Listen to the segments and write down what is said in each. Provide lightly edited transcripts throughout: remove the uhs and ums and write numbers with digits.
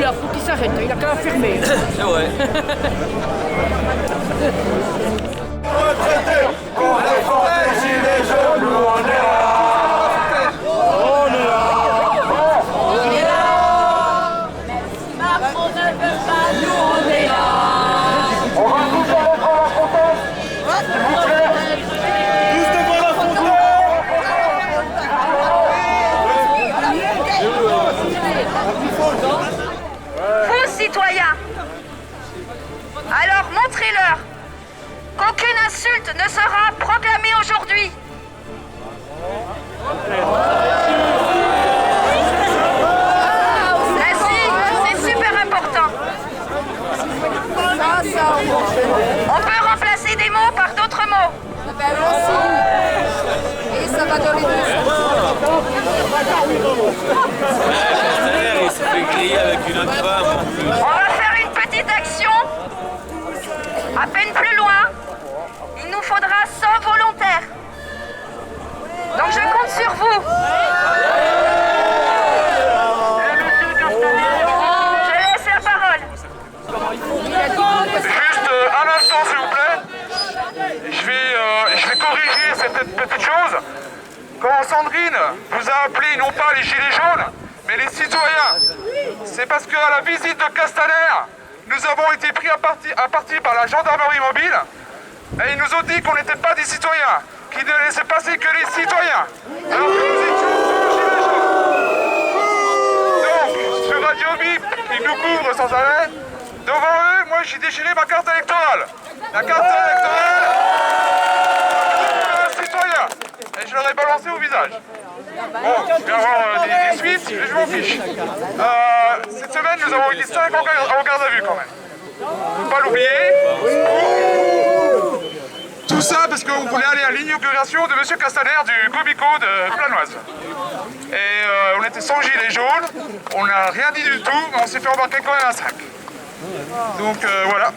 l'heure, faut qu'il s'arrête, il a qu'à fermer. C'est vrai. Retraités, pour les gilets jaunes, nous on est là. On est là. On est là. Macron ne veut pas, nous on est là. On va tous aller devant la fontaine. S'il vous plaît. Tous devant la fontaine. Vous, citoyens, alors montrez-leur qu'aucune insulte ne sera proclamée aujourd'hui. Ainsi, c'est super important. On peut remplacer des mots par d'autres mots. Et ça va dans les deux Il s'est fait griller avec une autre femme en plus. On va faire une petite action. À peine plus loin, il nous faudra 100 volontaires. Donc je compte sur vous. Je laisse la parole. Juste un instant, s'il vous plaît. Je vais corriger cette petite chose. Quand Sandrine vous a appelé non pas les gilets jaunes, mais les citoyens, c'est parce qu'à la visite de Castaner, nous avons été pris à partie par la gendarmerie mobile et ils nous ont dit qu'on n'était pas des citoyens, qu'ils ne laissaient passer que les citoyens. Alors que nous étions tous gilets jaunes. Donc, sur Radio Bip, qui nous couvre sans arrêt, devant eux, moi j'ai déchiré ma carte électorale. La carte électorale d'un citoyen. Et je leur ai balancé au visage. Bon, je vais avoir des suites, mais je m'en fiche. Cette semaine, nous avons été 5 en garde à vue quand même. Faut pas l'oublier. Tout ça parce qu'on voulait aller à l'inauguration de M. Castaner du Comico de Planoise. Et on était sans gilets jaunes, on n'a rien dit du tout, mais on s'est fait embarquer quand même à 5. Donc voilà.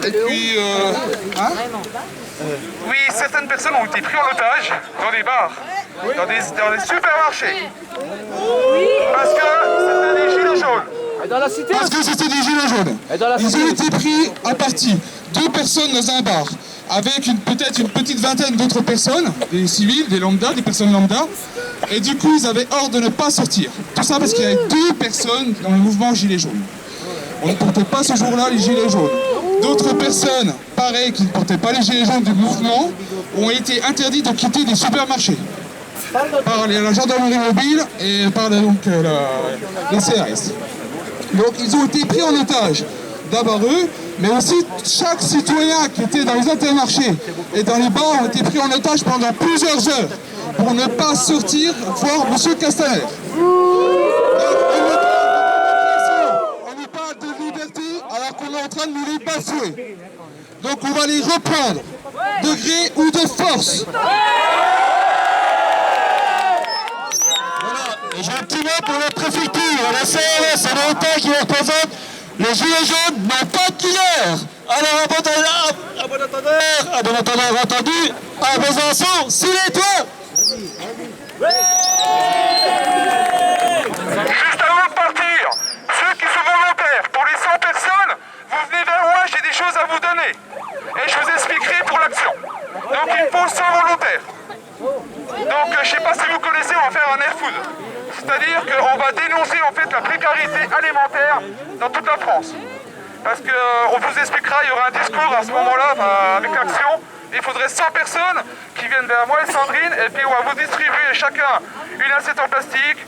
Et puis, oui, certaines personnes ont été prises en otage dans des bars, dans des supermarchés. Parce que c'était des gilets jaunes. Parce que c'était des gilets jaunes. Ils ont été pris à partie. 2 personnes dans un bar, avec peut-être une petite vingtaine d'autres personnes, des civils, des lambda, des personnes lambda. Et du coup, ils avaient ordre de ne pas sortir. Tout ça parce qu'il y avait 2 personnes dans le mouvement gilets jaunes. On ne portait pas ce jour-là les gilets jaunes. D'autres personnes, pareil, qui ne portaient pas les gilets jaunes du mouvement, ont été interdites de quitter des supermarchés par la gendarmerie mobile et par donc, les CRS. Donc ils ont été pris en otage, d'abord eux, mais aussi chaque citoyen qui était dans les intermarchés et dans les bars ont été pris en otage pendant plusieurs heures pour ne pas sortir voir M. Castaner. On nous parle de liberté alors qu'on est en train de nous les bafouer. Donc on va les reprendre, de gré ou de force. Et j'ai un petit mot pour la préfecture, la CRS, c'est l'État qui représente les gilets jaunes, n'ont pas de couleur. Alors, à bon entendeur entendu, à Besançon, s'il est toi. Juste avant de partir, ceux qui sont volontaires, pour les 100 personnes, vous venez vers moi, j'ai des choses à vous donner. Et je vous expliquerai pour l'action. Donc il faut 100 volontaires. Donc je ne sais pas si vous connaissez, on va faire un air food. C'est-à-dire qu'on va dénoncer en fait la précarité alimentaire dans toute la France. Parce qu'on vous expliquera, il y aura un discours à ce moment-là avec l'action. Il faudrait 100 personnes qui viennent vers moi et Sandrine, et puis on va vous distribuer chacun une assiette en plastique,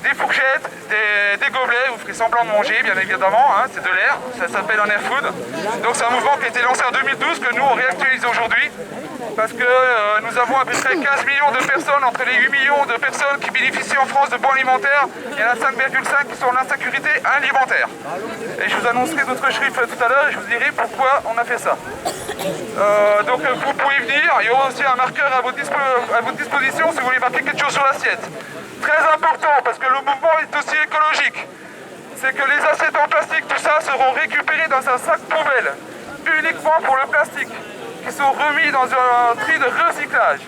des fourchettes, des gobelets, vous ferez semblant de manger bien évidemment, hein, c'est de l'air, ça s'appelle un air food. Donc c'est un mouvement qui a été lancé en 2012 que nous on réactualise aujourd'hui. Parce que nous avons à peu près 15 millions de personnes, entre les 8 millions de personnes qui bénéficient en France de bons alimentaires, il y en a 5,5 qui sont en insécurité alimentaire. Et je vous annoncerai d'autres chiffres tout à l'heure et je vous dirai pourquoi on a fait ça. Donc vous pouvez venir, il y aura aussi un marqueur à votre disposition si vous voulez marquer quelque chose sur l'assiette. Très important parce que le mouvement est aussi écologique. C'est que les assiettes en plastique, tout ça, seront récupérées dans un sac poubelle, uniquement pour le plastique, qui sont remis dans un tri de recyclage.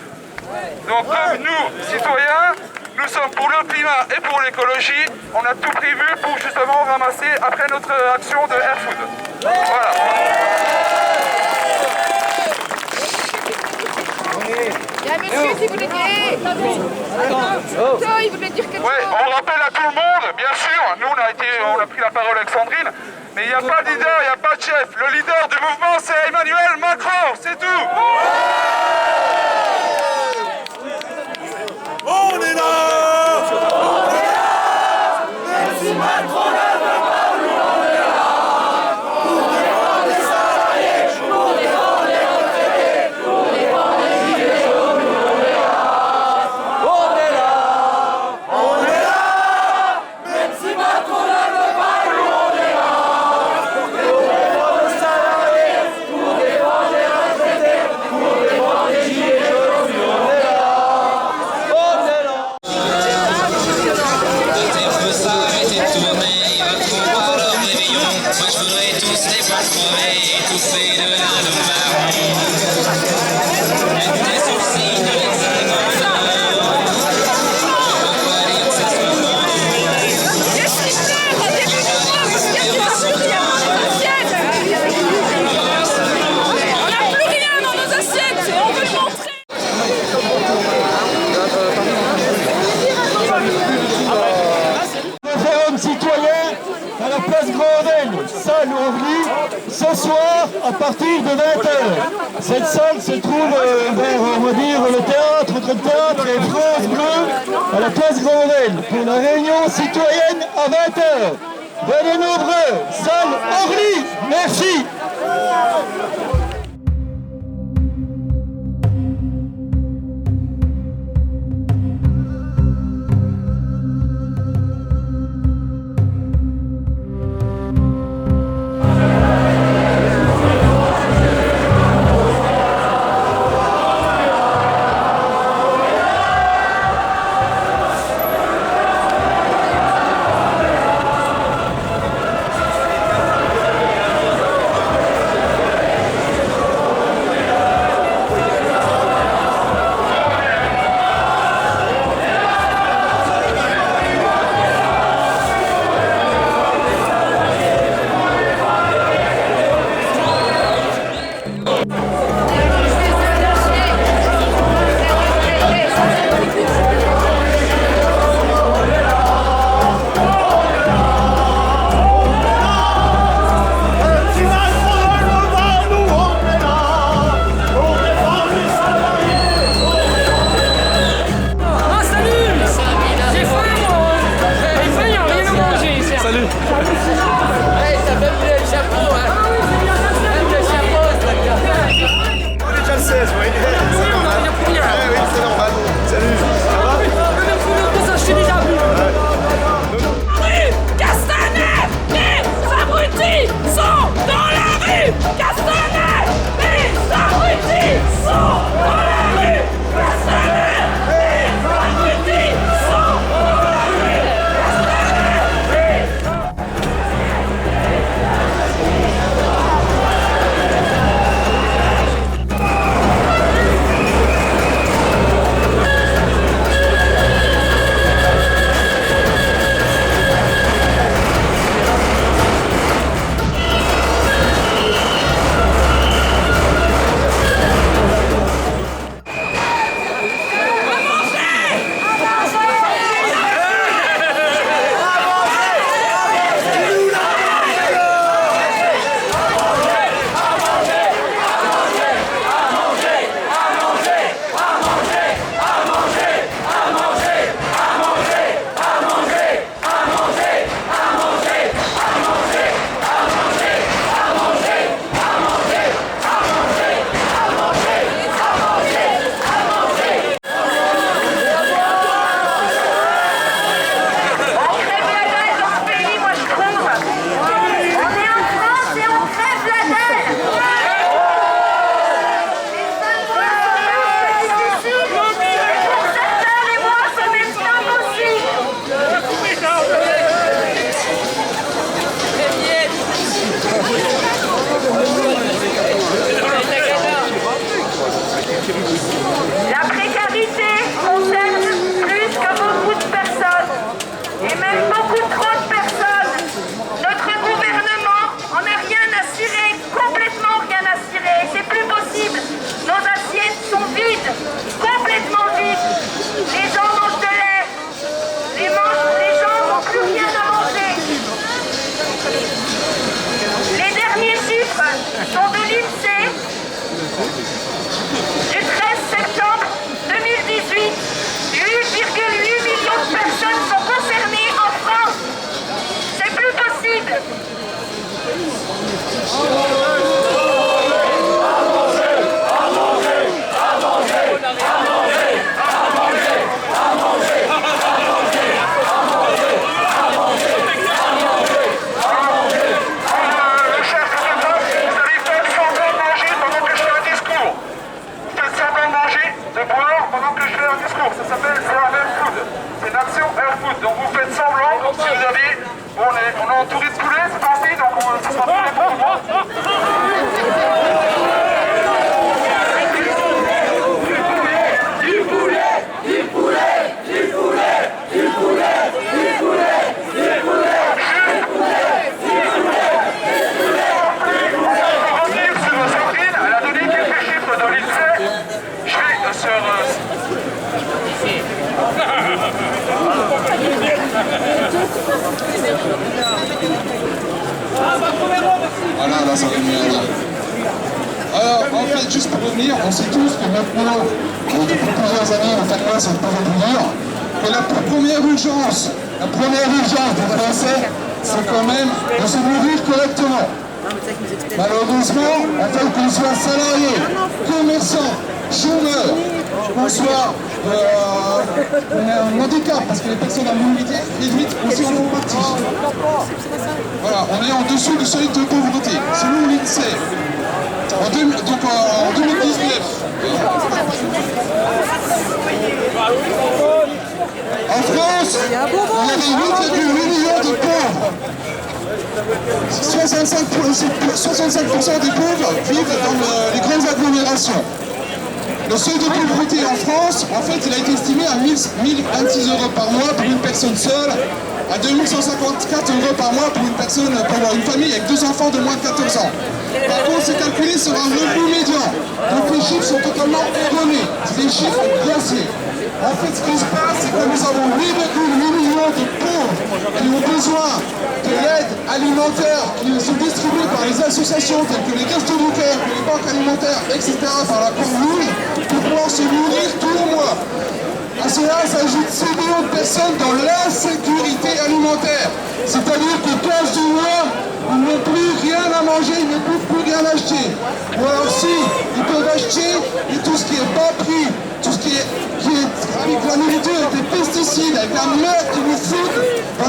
Donc comme nous, citoyens, nous Nous sommes pour le climat et pour l'écologie. On a tout prévu pour justement ramasser après notre action de Air Food. Voilà. Il y a un monsieur qui voulait dire. Attends, il voulait dire quelque chose. Ouais, on rappelle à tout le monde, bien sûr, nous on a pris la parole avec Sandrine, mais il n'y a pas de leader, il n'y a pas de chef. Le leader du mouvement, c'est Emmanuel Macron, c'est tout. On est là! Même si Macron ne veut pas, nous on est là! Pour défendre les salariés, pour défendre les retraités, pour défendre les gilets jaunes, nous on est là! On est là! On est là! Même si Macron ne veut pas, nous on est là! Pour défendre les salariés, pour défendre les retraités, pour défendre les gilets jaunes, nous on est là! Moi je voudrais tous les voir crever, étouffés de l'un de marron. Des sourcils de Qu'est-ce qu'il fait? Redémarre-moi, parce qu'il n'y a plus rien dans nos assiettes. On n'a plus rien dans nos assiettes et on veut le montrer. Le forum citoyen à la place Grandel, salle Orly, ce soir à partir de 20h. Cette salle se trouve vers, on va dire, le théâtre, entre le théâtre et France Bleu, à la place Grandel, pour la réunion citoyenne à 20h. Venez nombreux, salle Orly, merci. complètement vide. Les gens mangent de lait. Les gens n'ont plus rien à manger. Les derniers chiffres sont de l'INSEE du 13 septembre 2018. 8,8 millions de personnes sont concernées en France. C'est plus possible. Ça s'appelle Air Food. C'est une action Air Food. Donc vous faites semblant, si vous avez. Bon, on est en touriste poulet cette fois-ci, donc ça sera poulet pour tout le monde. Du poulet, du poulet, du poulet, du poulet, du poulet, du poulet, Pour revenir sur Sandrine, elle a donné quelques chiffres de l'INSEE. Je vais sur. Voilà, là ça va mieux. Alors, en fait, juste pour revenir, on sait tous que maintenant, depuis plusieurs années, en fait, là, c'est pas dire que la première urgence des Français, c'est quand même de se nourrir correctement. Malheureusement, en fait, qu'on soit salarié, commerçant, chômeur, qu'on soit un handicap, parce que les personnes à mobilité réduite aussi en font partie. Voilà, on est en dessous du seuil de pauvreté, selon l'INSEE. En 2019. En France, il y avait 8,8 millions de pauvres. 65% des pauvres vivent dans les grandes agglomérations. Le seuil de pauvreté en France, en fait, il a été estimé à 1026 € par mois pour une personne seule, à 2154 € par mois pour une personne, pour une famille avec 2 enfants de moins de 14 ans. Par contre, c'est calculé sur un revenu médian. Donc les chiffres sont totalement erronés. C'est des chiffres grossiers. En fait, ce qui se passe, c'est que nous avons 8,8 millions de pauvres qui ont besoin de l'aide alimentaire qui sont distribuées par les associations telles que les Restos du Cœur, les banques alimentaires, etc., par la Croix-Rouge, pour pouvoir se nourrir tous les mois. À cela s'ajoutent 6 millions de personnes dans l'insécurité alimentaire. C'est-à-dire que 15 du mois, ils n'ont plus rien à manger, ils ne peuvent plus rien acheter. Ou alors si, ils peuvent acheter, et tout ce qui est pas pris, tout ce qui est avec la nourriture, avec des pesticides, avec la merde qui nous foutent dans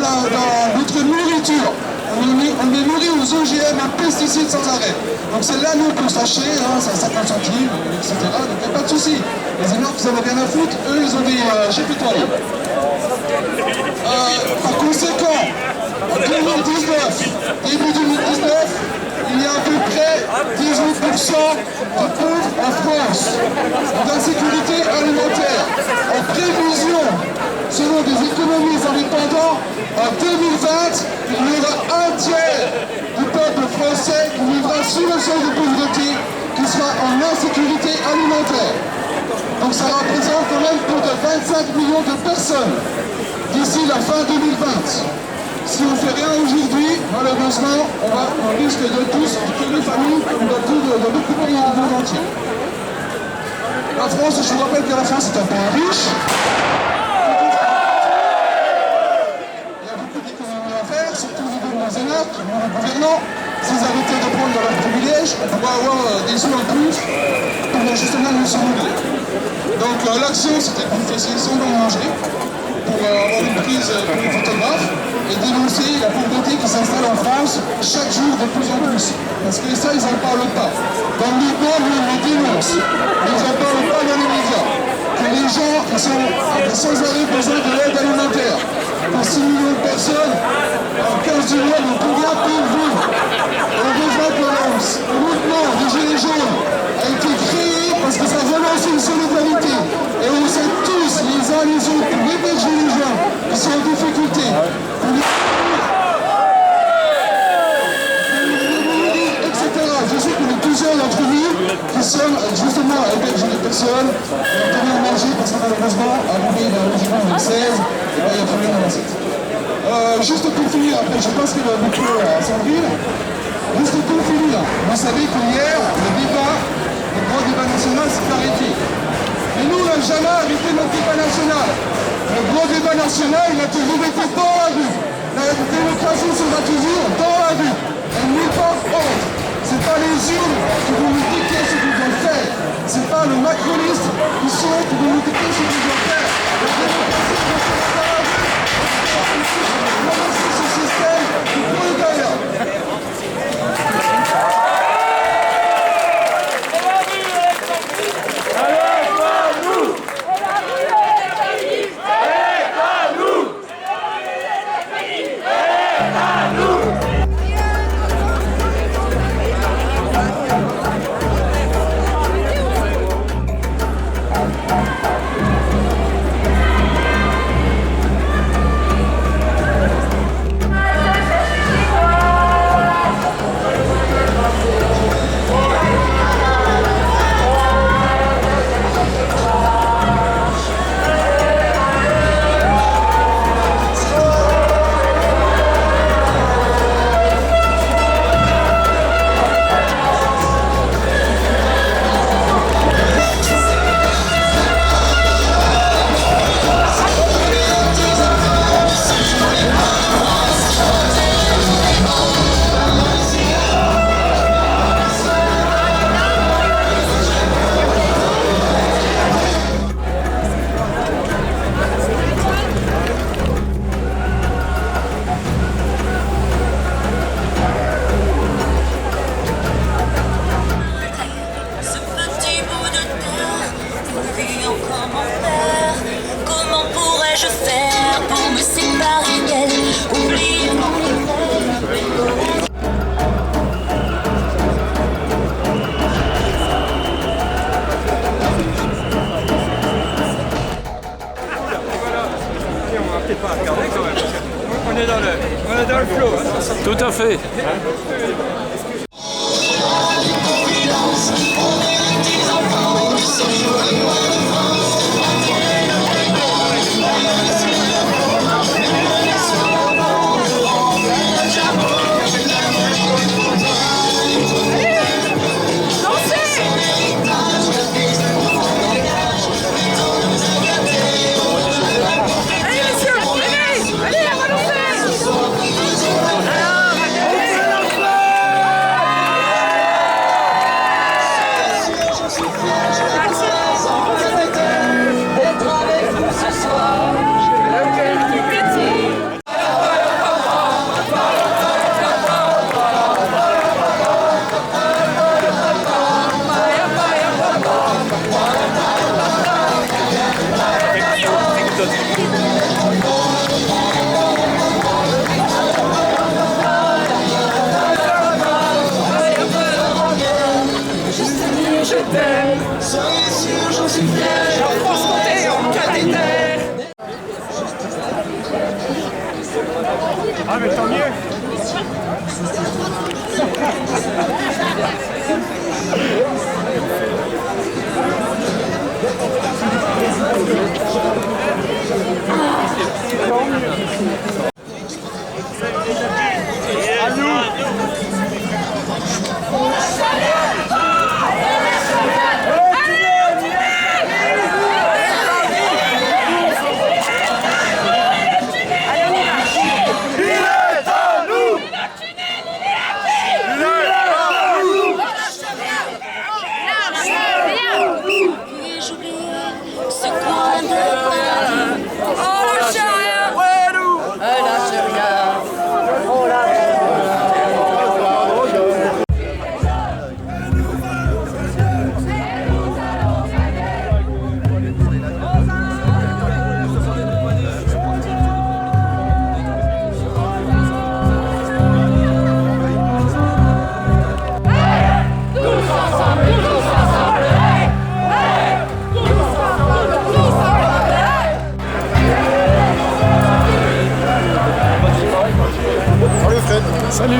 notre nourriture. On est nourri aux OGM, aux pesticides sans arrêt. Donc celle-là, nous, on peut s'acheter, c'est à 50 centimes, etc. Donc il n'y a pas de souci. Les énormes qui n'en ont rien à foutre, eux, ils ont des chefs étoilés. Par conséquent, en 2019, début 2019, il y a à peu près 18% de pauvres en France, d'insécurité alimentaire. En prévision, selon des économistes indépendants, en 2020, il y aura un tiers du peuple français qui vivra sous le seuil de pauvreté, qui sera en insécurité alimentaire. Donc ça représente quand même plus de 25 millions de personnes d'ici la fin 2020. Si on ne fait rien aujourd'hui, malheureusement, on risque de tous tuer les familles comme dans beaucoup de pays du monde entier. La France, je vous rappelle que la France est un pays riche. Il y a beaucoup d'économies à faire, surtout au niveau de nos énarques, au niveau du gouvernement. S'ils arrêtaient de prendre leurs privilèges, on pourrait avoir des sous en plus pour justement nous nourrir. Donc l'action, c'était qu'on faisait semblant de manger, pour avoir une prise pour les photographes et dénoncer la pauvreté qui s'installe en France chaque jour de plus en plus. Parce que ça, ils n'en parlent pas. Dans le mouvement, nous, on les dénonce. Mais ils n'en parlent pas dans les médias. Que les gens qui sont sans arrêt besoin de l'aide alimentaire. Pour 6 millions de personnes, en 15 mois, n'ont plus rien pour vivre. Heureusement que le mouvement des Gilets jaunes a été créé parce que ça relance une solidarité. Et on sait tous, les uns les autres, pour héberger les gens qui sont en difficulté, pour les etc. Je sais qu'on est plusieurs d'entre nous qui sommes justement à héberger les personnes. malheureusement arrivé dans le logement le 16, et là il y a problème dans la 7. Juste pour finir, après je pense qu'il va beaucoup à Sandrine. Juste pour finir, vous savez qu'hier, le grand débat national s'est arrêté. Mais nous, on n'a jamais arrêté notre débat national. Le grand débat national, il a toujours été dans la rue. La démocratie sera toujours dans la rue. Elle n'est pas honte. C'est pas les urnes qui vont nous dicter ce qu'ils doivent faire. C'est pas le macroniste qui vont nous dicter ce qu'ils doivent faire. La démocratie doit être dans la rue. On va ce système du prolétariat. On est dans le flow. Hein. Tout à fait. Ah mais tant mieux. À nous. Salut.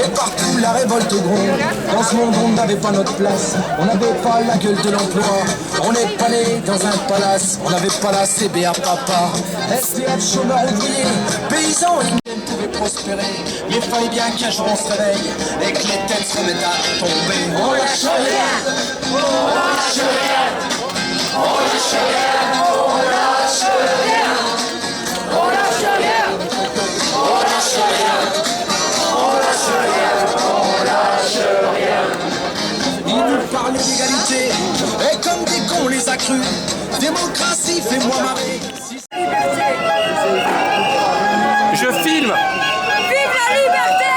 Et partout la révolte gronde. Dans ce monde on n'avait pas notre place. On n'avait pas la gueule de l'emploi. On n'est pas né dans un palace. On n'avait pas la CBA papa. SDF, chômeurs, ouvriers, paysans, ils pouvaient prospérer. Il fallait bien qu'un jour on se réveille et que les têtes se remettent à tomber. On lâche rien, on lâche rien, on lâche rien, on lâche rien, on lâche rien, on lâche rien, on lâche rien, on lâche rien. Ils nous parlaient d'égalité et comme des cons on les a crus. Démocratie, fais-moi marrer. Je filme. Vive la liberté!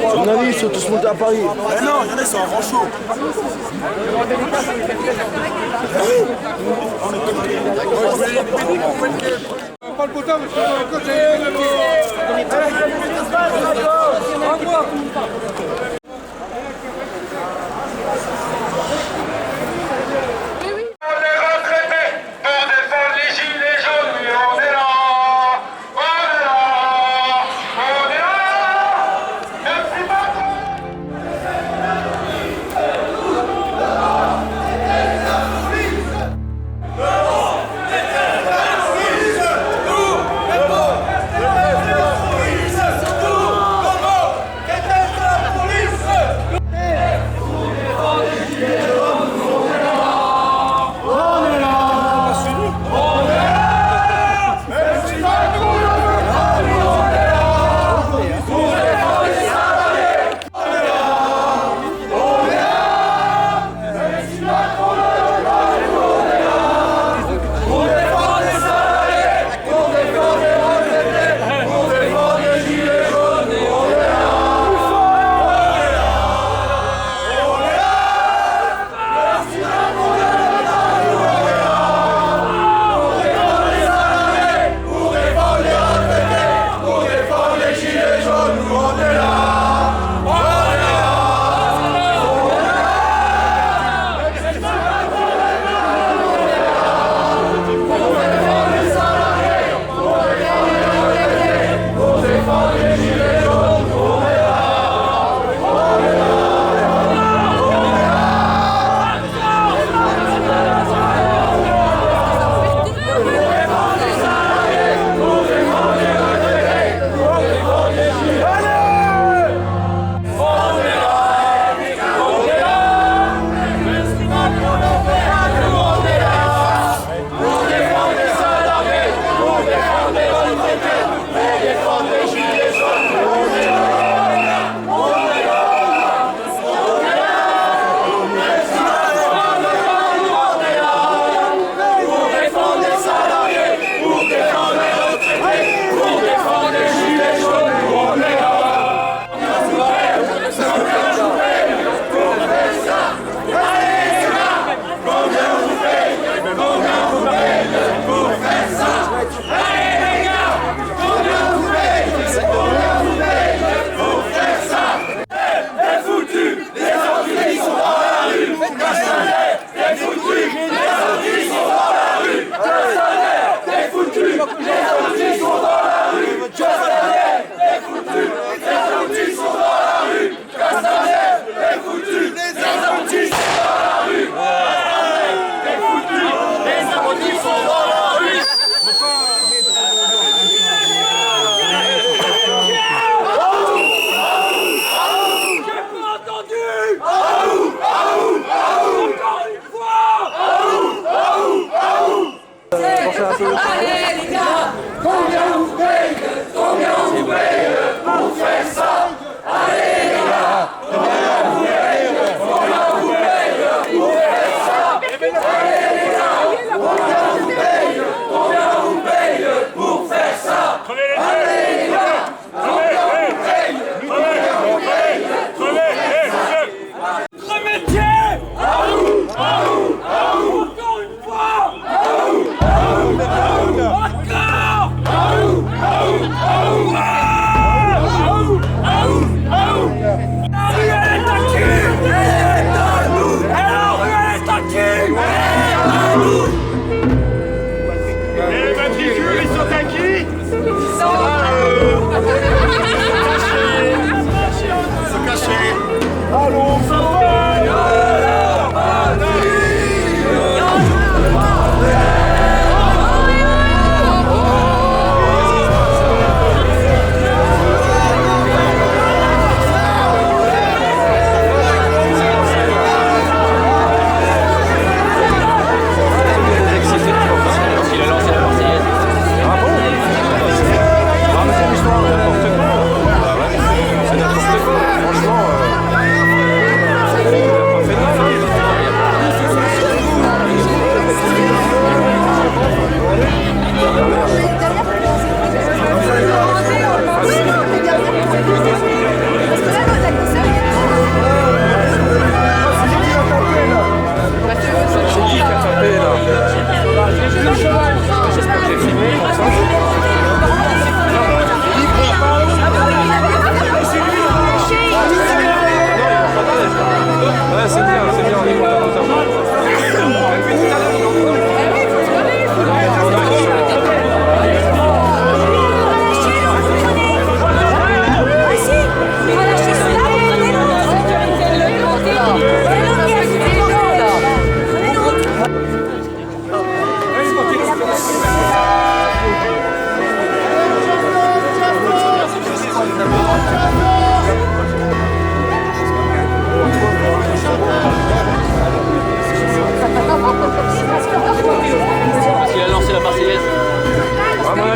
À mon avis, ils sont tous montés à Paris. Mais non, il y en a, ils sont en Franchot. Pas le bouton, parce que dans le côté, police! Allez les gars, combien vous payez pour faire ça? Allez les gars, combien vous payez pour faire ça? Allez les gars, combien vous payez pour faire ça? Allez les gars, combien vous payez pour faire ça? Remettez! Encore une fois! Les matricules, ils sont à qui? Ils sont cachés. Allons, ça va!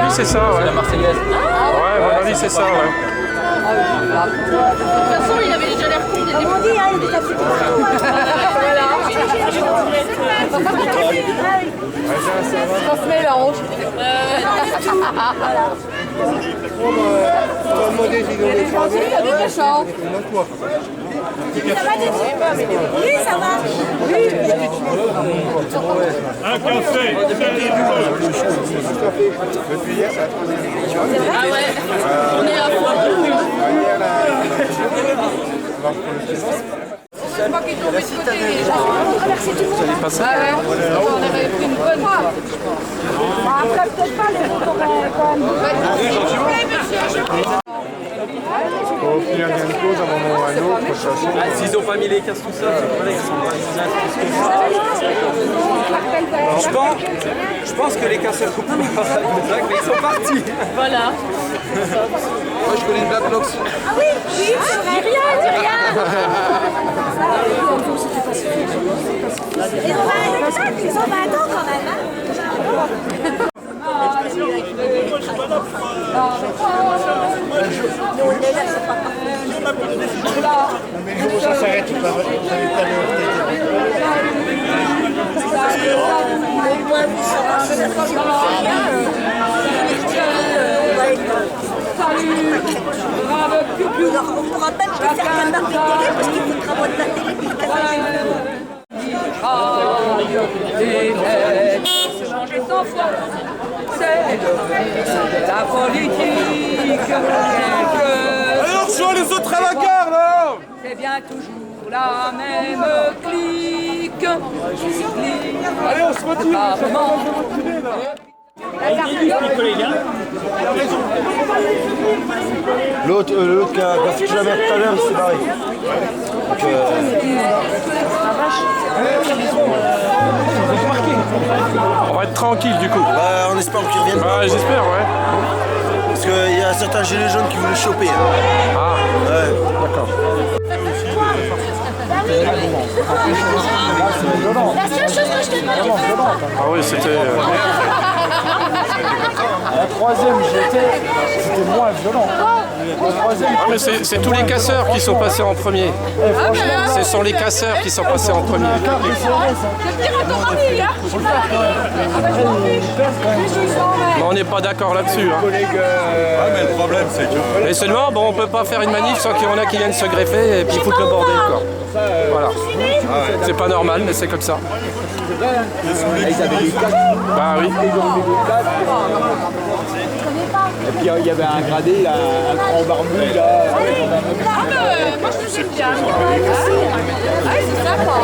C'est ça, ouais. C'est la Marseillaise. Ouais, à mon avis, c'est ça, ouais. De toute façon, il avait déjà l'air con des démondis, hein, il était assez on se mélange. Il y a des méchants. Ça va, oui, ça va. Oui. Un café. Ah ouais, on est à fond. C'est pas qu'ils tombent de côté, les gens. On traverser tout le monde. Pas ça. Ah ouais, on avait pris une bonne fois. Après, peut-être pas, les autres auraient quand même. Pour obtenir gain de cause à un moment ou à un autre, de toute façon. S'ils n'ont pas mis les casques tout ça, c'est pas là, ils sont je pense que les casseurs coupent pas, mais ils sont partis. Voilà. Moi je connais une Black Box. Ah oui, oui, dis rien, dis rien. Ils ont 20 ans quand même, hein. Ça s'arrête, On pourra même plus faire qu'un marque de télé parce qu'il faut travailler de la télé. C'est la politique. Alors, je vois les autres à la gare, là. C'est bien toujours la même clique. Allez, on se retire. L'autre qui a foutu la merde tout à l'heure, il s'est barré. On va être tranquille du coup. Bah, on espère qu'ils reviennent. Bah, j'espère, ouais. Parce qu'il y a certains gilets jaunes qui voulaient choper. Ah, Ouais. d'accord. La seule chose que je te demande, Ah oui, c'était... La troisième, c'était moins violent. Mais c'est tous les casseurs qui sont passés en premier. Ce sont les casseurs qui sont passés en premier. Mais on n'est pas d'accord là-dessus. Hein. Mais le problème, c'est que... Et seulement, bon, on peut pas faire une manif sans qu'il y en a qui viennent se greffer et puis foutre le bordel, quoi. Voilà. C'est pas normal, mais c'est comme ça. Bah oui. Et puis il y avait un gradé, là, un grand barbu là. Moi je sais bien. Ah, c'est sympa.